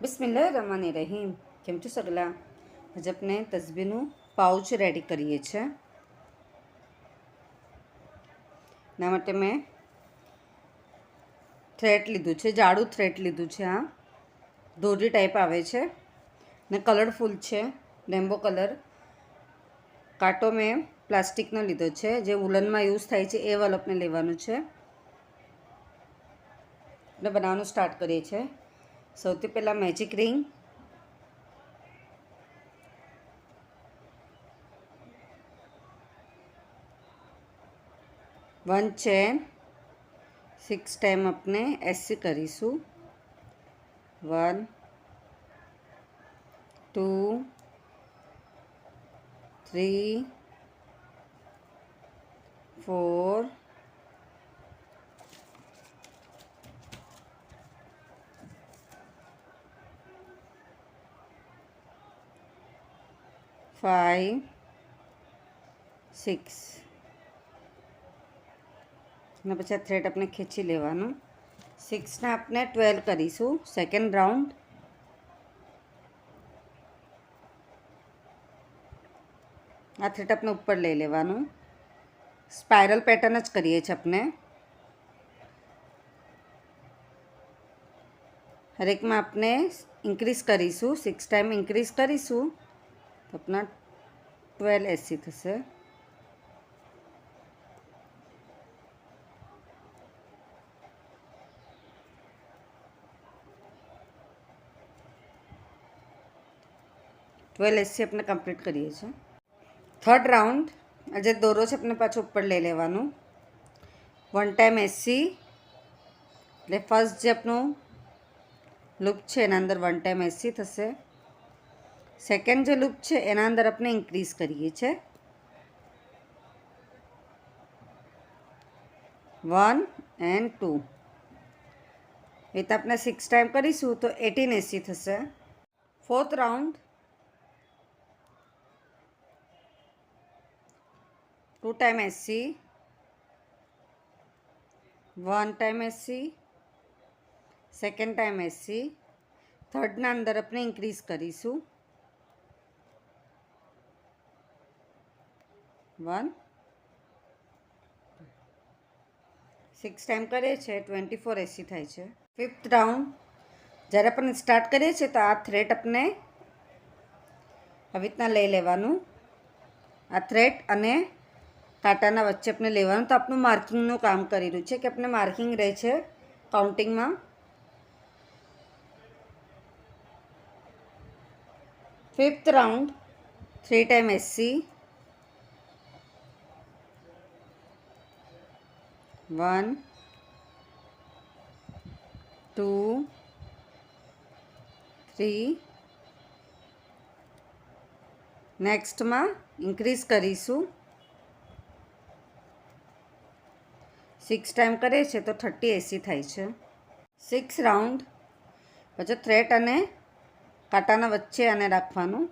બિસ્મિલ્લાહિર્રહમાનિર્રહીમ. કેમ છો સગલા? આજે આપણે તસબીનું પાઉચ રેડી કરીએ છીએ. એના માટે મેં થ્રેડ લીધું છે, જાડું થ્રેડ લીધું છે. આ દોરી ટાઈપ આવે છે ને કલરફુલ છે, રેમ્બો કલર. કાંટો મેં પ્લાસ્ટિકનો લીધો છે, જે વુલનમાં યુઝ થાય છે એ વાળો આપણે લેવાનું છે. આપણે બનાવવાનું સ્ટાર્ટ કરીએ છીએ. સૌથી પહેલાં magic ring, one chain, 6 time अपने ऐसे करीशू. 1 2 3 4 5 6 અને પછી આ થ્રેડ આપણે ખેંચી લેવાનું. 6ને આપણે 12 કરીશું. સેકન્ડ રાઉન્ડ આ થ્રેડ આપણે ઉપર લઈ લેવાનું. સ્પાઇરલ પેટર્ન જ કરીએ છીએ આપણે. હરેકમાં આપણે ઇન્ક્રીઝ કરીશું. 6 ટાઈમ ઇન્ક્રીઝ કરીશું તો આપણા 12 એસી થશે. ટ્વેલ્વ એસી આપણે કમ્પ્લીટ કરીએ છીએ. થર્ડ રાઉન્ડ જે દોરો છે આપણે પાછો ઉપર લઈ લેવાનું. 1 ટાઈમ એસી એટલે ફર્સ્ટ જે આપણું લૂપ છે એના અંદર 1 ટાઈમ એસી થશે. સેકન્ડ જે લૂપ છે એના અંદર આપણે ઇન્ક્રીઝ કરીએ છીએ. 1 and 2 એ તો આપણે 6 ટાઈમ કરીશું તો 18 એસી થશે. ફોર્થ રાઉન્ડ 2 ટાઈમ એસી, 1 ટાઈમ એસી, સેકન્ડ ટાઈમ એસી. થર્ડના અંદર આપણે ઇન્ક્રીઝ કરીશું. 1 6 ટાઈમ કરીએ છીએ 24 એસી થાય છે. ફિફ્થ રાઉન્ડ જ્યારે આપણે સ્ટાર્ટ કરીએ છીએ તો આ થ્રેડ આપણે આવી રીતના લઈ લેવાનું. આ થ્રેડ અને કાંટાના વચ્ચે આપણે લેવાનું. તો આપણું માર્કિંગનું કામ કરી રહ્યું છે કે આપણે માર્કિંગ રહે છે કાઉન્ટિંગમાં. ફિફ્થ રાઉન્ડ 3 ટાઈમ એસી, 1 2 3. નેક્સ્ટમાં ઇન્ક્રીઝ કરીશું. 6 ટાઈમ કરીએ છીએ તો 30 એસી થાય છે. 6 રાઉન્ડ પછી થ્રેડ અને કાંટાના વચ્ચે આને રાખવાનું.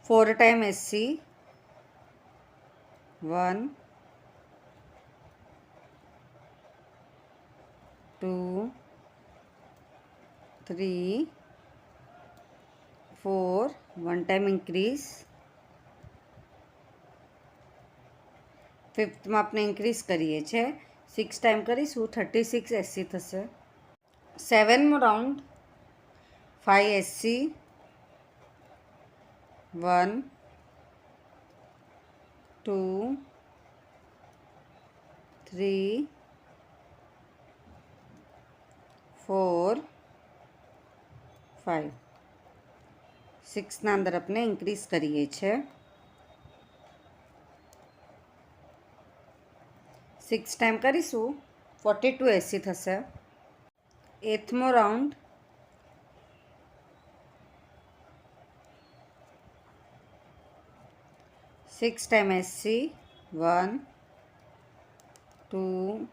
4 ટાઈમ એસી, 1 2 3 4. 1 ટાઈમ ઇન્ક્રીઝ. ફિફ્થમાં આપણે ઇન્ક્રીઝ કરીએ છીએ. 6 ટાઈમ કરીશું 36 એસી થશે. સેવનમો રાઉન્ડ 5 એસી, 1 2 3 4 5. 6ના અંદર આપણે ઇન્ક્રીઝ કરીએ છીએ. 6 ટાઈમ કરીશું 42 એસી થશે. એથમો રાઉન્ડ 6 ટાઈમ એસી, 1 2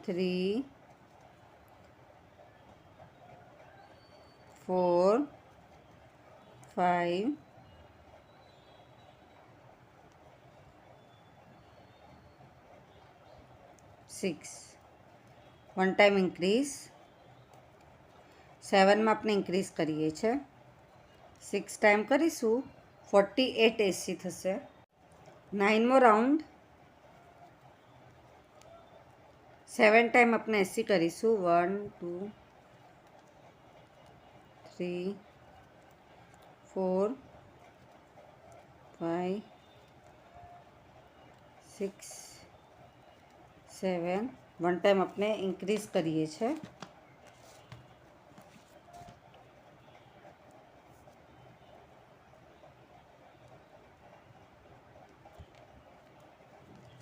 3 4 5 6. 1 time increase. 7માં આપણે ઇન્ક્રીઝ કરીએ છીએ, 6 ટાઈમ કરીશું 48 એસી થશે. 9મો રાઉન્ડ 7 ટાઈમ આપણે એસી કરીશું, 1 2 3 4 5 6 7. 1 ટાઈમ આપણે ઇન્ક્રીઝ કરીએ છીએ,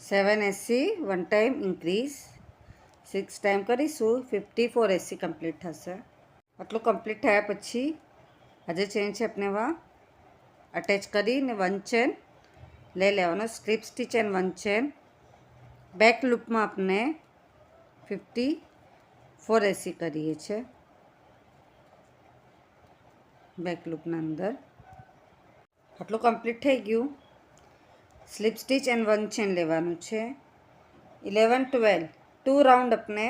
7 એસી 1 ટાઈમ ઇન્ક્રીઝ. 6 ટાઈમ કરીશું 54 એસી કમ્પ્લીટ થશે. આટલું કમ્પ્લીટ થયા પછી આજે ચેન છે આપણે વા અટેચ કરીને 1 ચેન લઈ લેવાનો, strip stitch and 1 chain. Back લૂપમાં આપણે 54 એસી કરીએ છીએ બેક લૂપના અંદર. આટલું કમ્પ્લીટ થઈ ગયું. સ્લીપ સ્ટીચ એન્ડ 1 ચેન લેવાનું છે. 11 12 2 રાઉન્ડ આપણે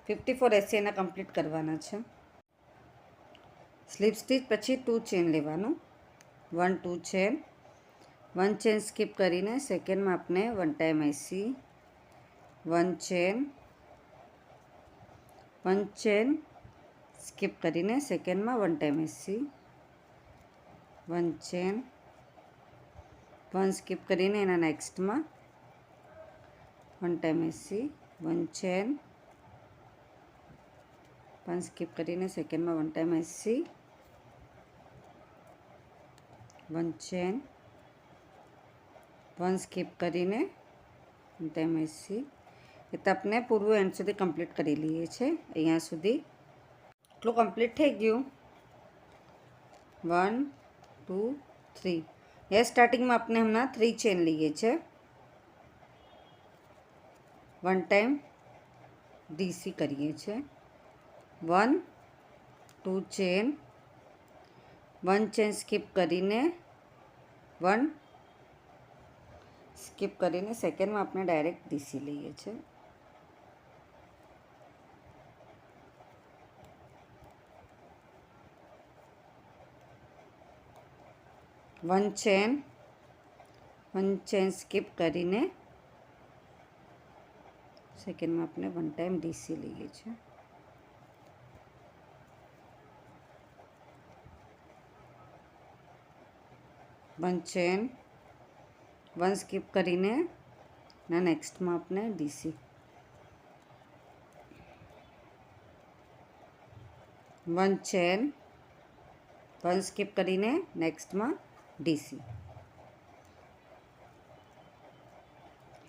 54 એસી એના કમ્પ્લીટ કરવાના છે. સ્લીપ સ્ટીચ પછી 2 ચેન લેવાનું, 1 2 ચેન, 1 ચેન સ્કીપ કરીને સેકન્ડમાં આપણે 1 ટાઈમ એસી, 1 ચેન, 1 ચેન સ્કીપ કરીને સેકન્ડમાં 1 ટાઈમ એસી, 1 ચેન, 1 સ્કીપ કરીને એના નેક્સ્ટમાં 1 ટાઈમ એસી, 1 ચેન, 1 સ્કીપ કરીને સેકન્ડમાં 1 ટાઈમ એસી, 1 ચેન, 1 સ્કીપ કરીને 1 ટાઈમ એસી. એ તો આપણે પૂરું એન્ડ સુધી કમ્પ્લીટ કરી લઈએ છીએ. અહીંયા સુધી એટલું કમ્પ્લીટ થઈ ગયું. 1 2 3. એ સ્ટાર્ટિંગમાં આપણે હમણાં 3 ચેન લઈએ છીએ, 1 ટાઈમ ડીસી કરીએ છીએ, 1 2 ચેન, 1 ચેન સ્કીપ કરીને 1 સ્કીપ કરીને સેકન્ડમાં આપણે ડાયરેક્ટ ડીસી લઈએ છીએ. વન ચેન સ્કીપ કરીને સેકન્ડમાં આપણે 1 ટાઈમ ડીસી લઈએ છીએ. વન ચેન, 1 સ્કીપ કરીને ના નેક્સ્ટમાં આપણે ડીસી, 1 ચેન, 1 સ્કીપ કરીને નેક્સ્ટમાં ડીસી.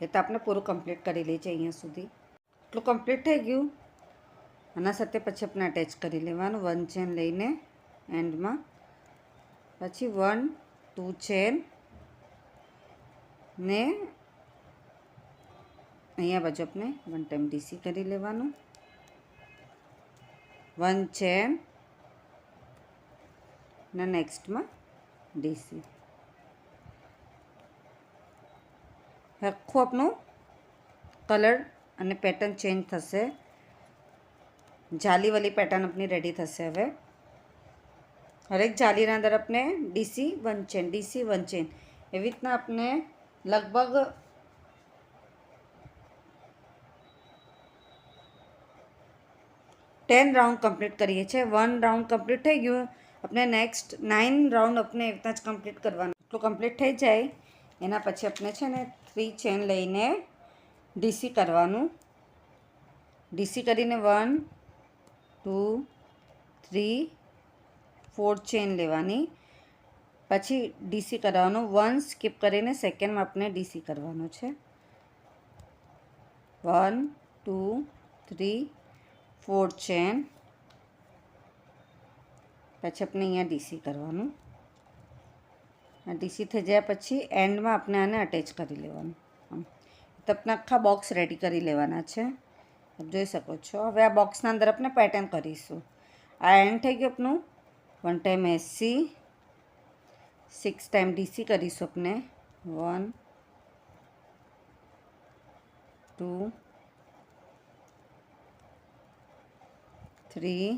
એ તો આપણે પૂરું કમ્પ્લીટ કરી લઈએ છીએ અહીંયા સુધી. એટલું કમ્પ્લીટ થઈ ગયું. આના સાથે પછી આપણે અટેચ કરી લેવાનું, 1 ચેન લઈને એન્ડમાં, પછી 1 2 ચેન ને અહીંયા બાજુ આપણે 1 ટાઈમ ડીસી કરી લેવાનું, 1 ચેન ને નેક્સ્ટમાં ડીસી. આખું આપણું કલર અને પેટર્ન ચેન્જ થશે. જાલીવાળી પેટર્ન આપણી રેડી થશે. હવે હરેક જાલીના અંદર આપણે ડીસી 1 ચેન, ડીસી 1 ચેન એવી રીતના આપણે લગભગ 10 રાઉન્ડ કમ્પ્લીટ કરીએ છીએ. 1 રાઉન્ડ કમ્પ્લીટ થઈ ગયું. આપણે નેક્સ્ટ 9 રાઉન્ડ આપણે એવી રીતના જ કમ્પ્લીટ કરવાનું. એટલું કમ્પ્લીટ થઈ જાય એના પછી આપણે છે ને 3 ચેન લઈને ડીસી કરવાનું. ડીસી કરીને 1 2 3 4 ચેન લેવાની, પછી ડીસી કરવાનું. 1 સ્કીપ કરીને સેકન્ડમાં આપણે ડીસી કરવાનું છે. 1 2 3 4 ચેન, પછી આપણે અહીંયા ડીસી કરવાનું. આ ડીસી થઈ જાય પછી એન્ડમાં આપણે આને અટેચ કરી લેવાનું. તો આપણે આખા બોક્સ રેડી કરી લેવાના છે. આપ જોઈ શકો છો. હવે આ બોક્સના અંદર આપણે પેટર્ન કરીશું. આ એન્ડ થઈ ગયું આપણું. 1 ટાઈમ એસી, 6 ટાઈમ ડીસી કરીશું આપણે. 1 2 3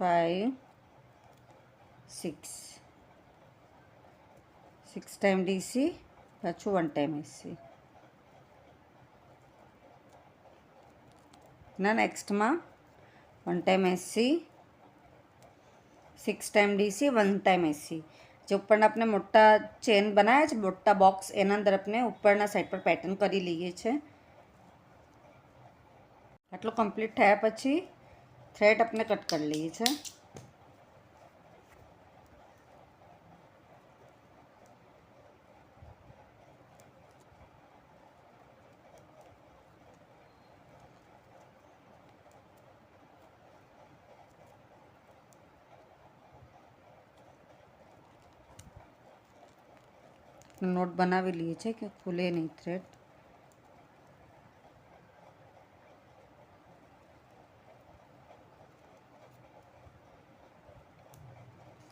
5 6 6 ટાઈમ ડીસી પાછું 1 ટાઈમ એસસી. ના નેક્સ્ટમાં 1 time SC 6 time DC 1 time SC. જે ઉપરના આપણે મોટા ચેન બનાવ્યા છે, મોટા બોક્સ, એના અંદર આપણે ઉપરના સાઈડ પર પેટર્ન કરી લઈએ છીએ. આટલું કમ્પ્લીટ થયા પછી થ્રેડ આપણે કટ કરી લઈએ છીએ. નોટ બનાવી લઈએ છીએ કે ખુલે નહીં થ્રેડ.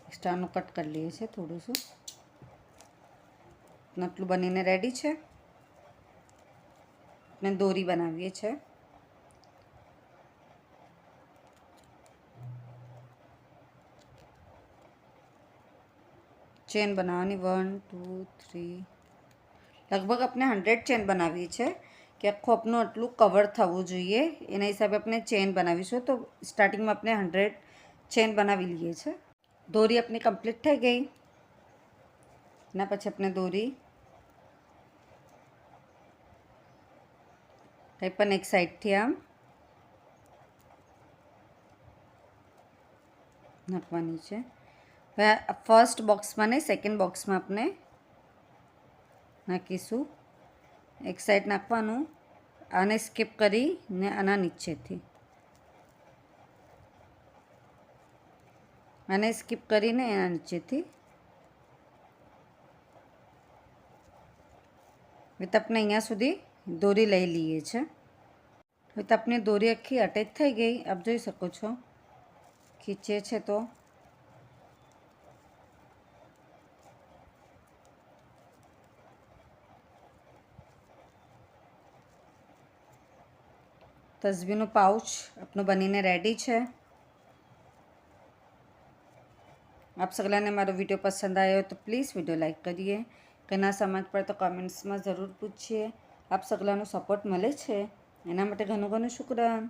એક્સ્ટ્રાનું કટ કરી લઈએ છીએ થોડું શું. આટલું બનીને રેડી છે. આપણે દોરી બનાવીએ છીએ. ચેન બનાવવાની 1 2 3 લગભગ આપણે 100 ચેન બનાવીએ છીએ કે આખું આપણું આટલું કવર થવું જોઈએ. એના હિસાબે આપણે ચેન બનાવીશું. તો સ્ટાર્ટિંગમાં આપણે 100 ચેન બનાવી લઈએ છીએ. દોરી આપણી કમ્પ્લીટ થઈ ગઈ. એના પછી આપણે દોરી કંઈ પણ એક સાઈડથી આમ નાખવાની છે. હવે ફર્સ્ટ બોક્સમાં ને સેકન્ડ બોક્સમાં આપણે નાખીશું. એક સાઈડ નાખવાનું, આને સ્કીપ કરીને આના નીચેથી, આને સ્કીપ કરીને એના નીચેથી. હવે તો આપણે અહીંયા સુધી દોરી લઈ લઈએ છીએ. હવે તો આપણી દોરી આખી અટેચ થઈ ગઈ. આપ જોઈ શકો છો. ખીચે છે તો તસબીનું પાઉચ આપણું બનીને રેડી છે. આપ સગલાને મારો વિડીયો પસંદ આવ્યો તો પ્લીઝ વિડીયો લાઈક કરીએ. કે ના સમજ પડે તો કમેન્ટ્સમાં જરૂર પૂછીએ. આપ સગલાનો સપોર્ટ મળે છે એના માટે ઘણું ઘણું શુક્રાન.